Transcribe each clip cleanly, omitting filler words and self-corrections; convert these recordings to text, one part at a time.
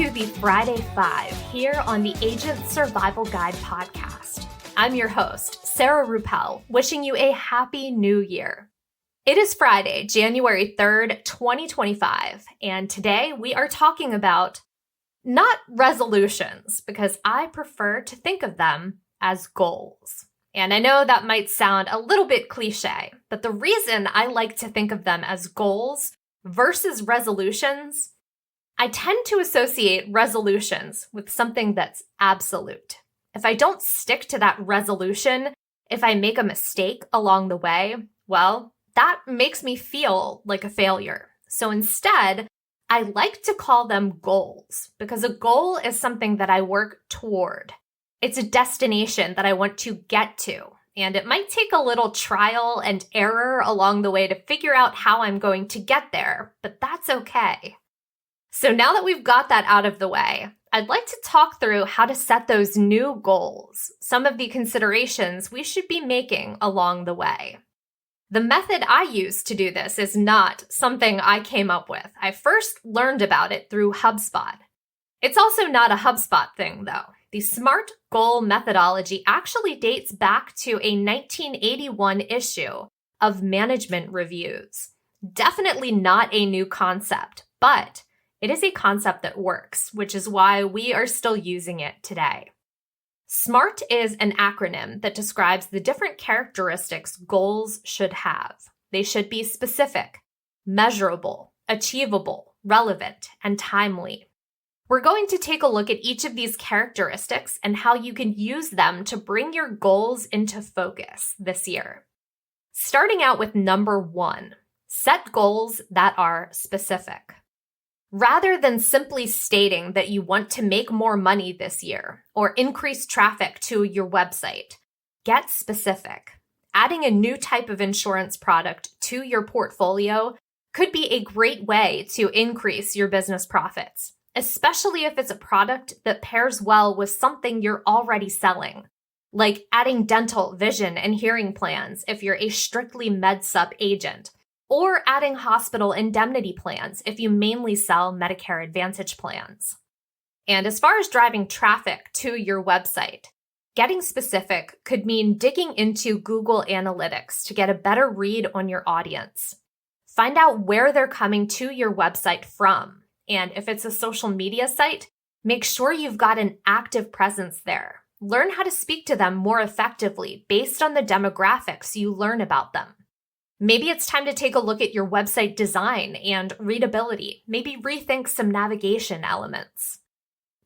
to the Friday Five here on the Agent Survival Guide podcast. I'm your host, Sarah Ruppel, wishing you a happy new year. It is Friday, January 3rd, 2025, and today we are talking about not resolutions, because I prefer to think of them as goals. And I know that might sound a little bit cliche, but the reason I like to think of them as goals versus resolutions, I tend to associate resolutions with something that's absolute. If I don't stick to that resolution, if I make a mistake along the way, well, that makes me feel like a failure. So instead, I like to call them goals because a goal is something that I work toward. It's a destination that I want to get to, and it might take a little trial and error along the way to figure out how I'm going to get there, but that's okay. So now that we've got that out of the way, I'd like to talk through how to set those new goals, some of the considerations we should be making along the way. The method I use to do this is not something I came up with. I first learned about it through HubSpot. It's also not a HubSpot thing, though. The SMART goal methodology actually dates back to a 1981 issue of Management Reviews. Definitely not a new concept, but it is a concept that works, which is why we are still using it today. SMART is an acronym that describes the different characteristics goals should have. They should be specific, measurable, achievable, relevant, and timely. We're going to take a look at each of these characteristics and how you can use them to bring your goals into focus this year. Starting out with number 1, set goals that are specific. Rather than simply stating that you want to make more money this year or increase traffic to your website, get specific. Adding a new type of insurance product to your portfolio could be a great way to increase your business profits, especially if it's a product that pairs well with something you're already selling, like adding dental, vision, and hearing plans if you're a strictly MedSup agent, or adding hospital indemnity plans if you mainly sell Medicare Advantage plans. And as far as driving traffic to your website, getting specific could mean digging into Google Analytics to get a better read on your audience. Find out where they're coming to your website from. And if it's a social media site, make sure you've got an active presence there. Learn how to speak to them more effectively based on the demographics you learn about them. Maybe it's time to take a look at your website design and readability. Maybe rethink some navigation elements.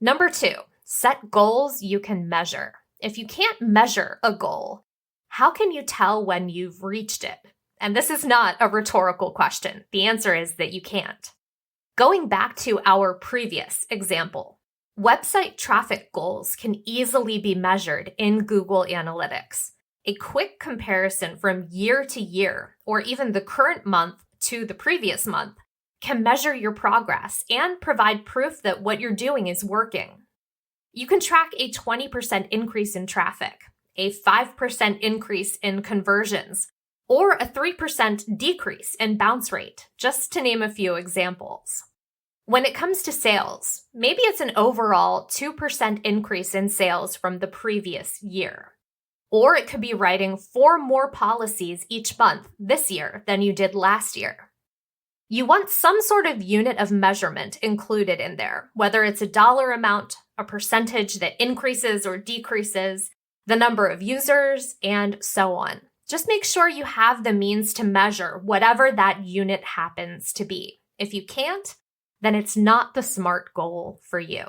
Number 2, set goals you can measure. If you can't measure a goal, how can you tell when you've reached it? And this is not a rhetorical question. The answer is that you can't. Going back to our previous example, website traffic goals can easily be measured in Google Analytics. A quick comparison from year to year, or even the current month to the previous month, can measure your progress and provide proof that what you're doing is working. You can track a 20% increase in traffic, a 5% increase in conversions, or a 3% decrease in bounce rate, just to name a few examples. When it comes to sales, maybe it's an overall 2% increase in sales from the previous year. Or it could be writing 4 more policies each month this year than you did last year. You want some sort of unit of measurement included in there, whether it's a dollar amount, a percentage that increases or decreases, the number of users, and so on. Just make sure you have the means to measure whatever that unit happens to be. If you can't, then it's not the SMART goal for you.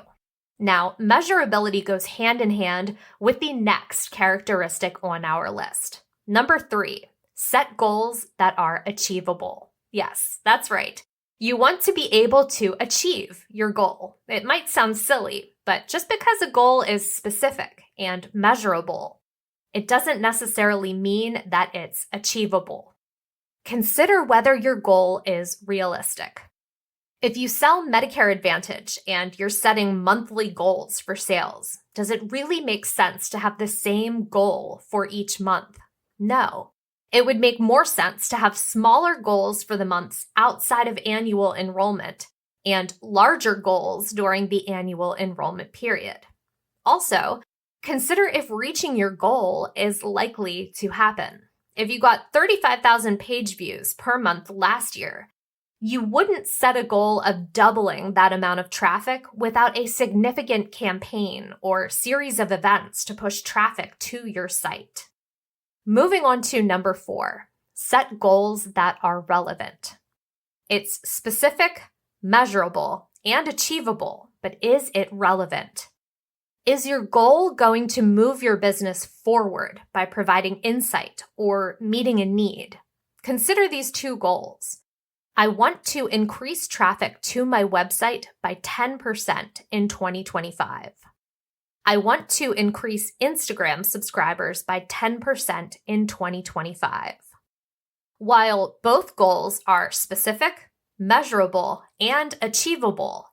Now, measurability goes hand in hand with the next characteristic on our list. Number 3, set goals that are achievable. Yes, that's right. You want to be able to achieve your goal. It might sound silly, but just because a goal is specific and measurable, it doesn't necessarily mean that it's achievable. Consider whether your goal is realistic. If you sell Medicare Advantage and you're setting monthly goals for sales, does it really make sense to have the same goal for each month? No. It would make more sense to have smaller goals for the months outside of annual enrollment and larger goals during the annual enrollment period. Also, consider if reaching your goal is likely to happen. If you got 35,000 page views per month last year, you wouldn't set a goal of doubling that amount of traffic without a significant campaign or series of events to push traffic to your site. Moving on to number 4, set goals that are relevant. It's specific, measurable, and achievable, but is it relevant? Is your goal going to move your business forward by providing insight or meeting a need? Consider these 2 goals. I want to increase traffic to my website by 10% in 2025. I want to increase Instagram subscribers by 10% in 2025. While both goals are specific, measurable, and achievable,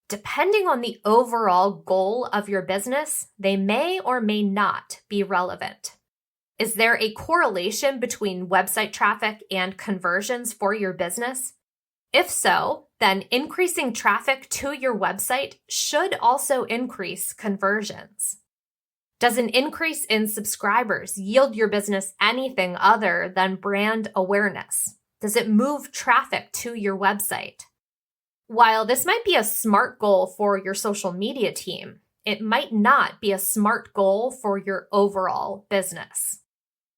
depending on the overall goal of your business, they may or may not be relevant. Is there a correlation between website traffic and conversions for your business? If so, then increasing traffic to your website should also increase conversions. Does an increase in subscribers yield your business anything other than brand awareness? Does it move traffic to your website? While this might be a smart goal for your social media team, it might not be a smart goal for your overall business.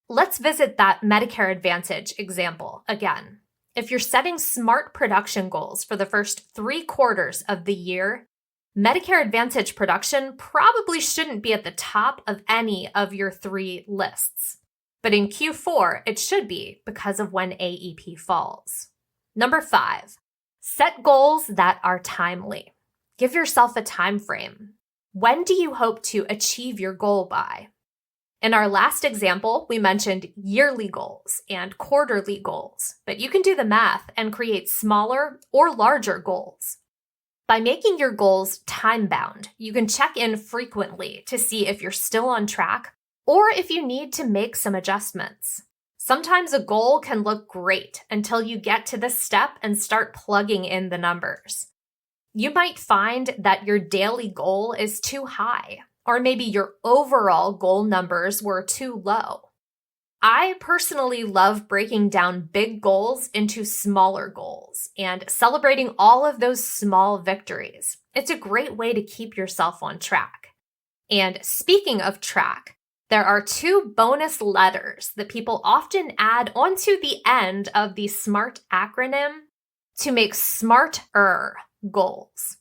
Let's visit that Medicare Advantage example again. If you're setting smart production goals for the first 3 quarters of the year, Medicare Advantage production probably shouldn't be at the top of any of your 3 lists. But in Q4, it should be because of when AEP falls. Number 5, set goals that are timely. Give yourself a time frame. When do you hope to achieve your goal by? In our last example, we mentioned yearly goals and quarterly goals, but you can do the math and create smaller or larger goals. By making your goals time-bound, you can check in frequently to see if you're still on track or if you need to make some adjustments. Sometimes a goal can look great until you get to this step and start plugging in the numbers. You might find that your daily goal is too high, or maybe your overall goal numbers were too low. I personally love breaking down big goals into smaller goals and celebrating all of those small victories. It's a great way to keep yourself on track. And speaking of track, there are 2 bonus letters that people often add onto the end of the SMART acronym to make smarter goals.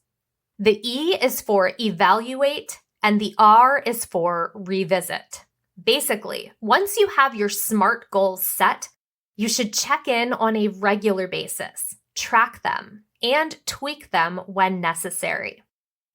The E is for evaluate, and the R is for revisit. Basically, once you have your SMART goals set, you should check in on a regular basis, track them, and tweak them when necessary.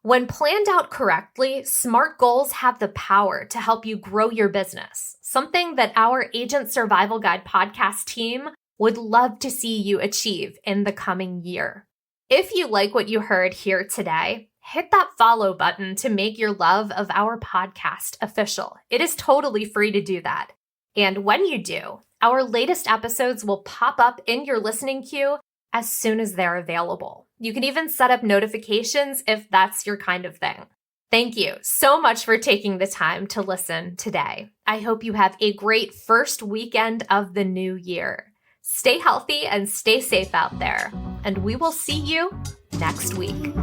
When planned out correctly, SMART goals have the power to help you grow your business, something that our Agent Survival Guide podcast team would love to see you achieve in the coming year. If you like what you heard here today, hit that follow button to make your love of our podcast official. It is totally free to do that. And when you do, our latest episodes will pop up in your listening queue as soon as they're available. You can even set up notifications if that's your kind of thing. Thank you so much for taking the time to listen today. I hope you have a great first weekend of the new year. Stay healthy and stay safe out there, and we will see you next week.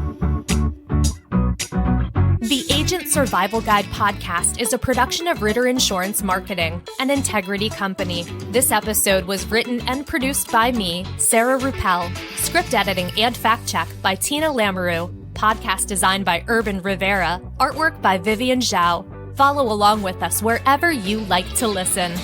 The Agent Survival Guide podcast is a production of Ritter Insurance Marketing, an integrity company. This episode was written and produced by me, Sarah Ruppel. Script editing and fact check by Tina Lamoureux. Podcast design by Urban Rivera. Artwork by Vivian Zhao. Follow along with us wherever you like to listen.